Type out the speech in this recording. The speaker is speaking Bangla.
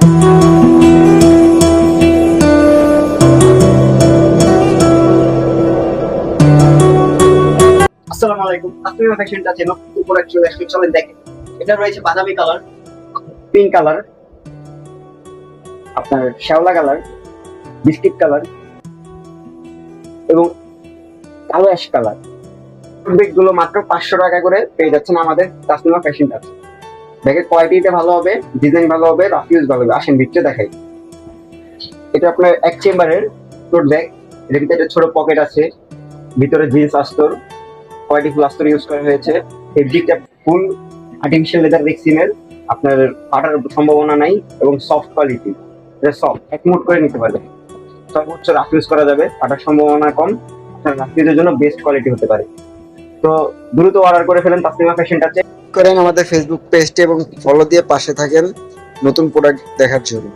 আসসালামু আলাইকুম। তাসনিমা ফ্যাশন টাচে নতুন প্রোডাক্ট চলে আসছে, চলেন দেখেন। এটা রয়েছে বাদামি কালার, পিঙ্ক কালার, আপনার শ্যাওলা কালার, বিস্কিট কালার এবং কালো অ্যাশ কালার। ব্যাগগুলো মাত্র 500 টাকা করে পেয়ে যাচ্ছেন আমাদের তাসনিমা ফ্যাশন টাচ। ব্যাগের কোয়ালিটিটা ভালো হবে, ডিজাইন ভালো হবে, রাফ ইউজ ভালো হবে। আসেন ভিতরে দেখাই। এটা আপনার এক চেম্বারের টোট ব্যাগ। এর ভিতরে একটা ছোট পকেট আছে, ভিতরে জিন্স আস্তর, কোয়ালিটি ফুল আস্তর ইউজ করা হয়েছে। ফেব্রিকটা ফুল আর্টিফিশিয়াল লেদার রেক্সিনের, আপনার ফাটার সম্ভাবনা নাই এবং সফট কোয়ালিটি। এটা সফট, এক মুট করে নিতে পারবে, সর্বোচ্চ রাফ ইউজ করা যাবে, ফাটার সম্ভাবনা কম, আপনার রাফ ইউজের জন্য বেস্ট কোয়ালিটি হতে পারে। তো দ্রুত অর্ডার করে ফেলেন তাসনিমা ফ্যাশন টাচে। করেন আমাদের ফেসবুক পেজটি এবং ফলো দিয়ে পাশে থাকেন নতুন প্রোডাক্ট দেখার জন্য।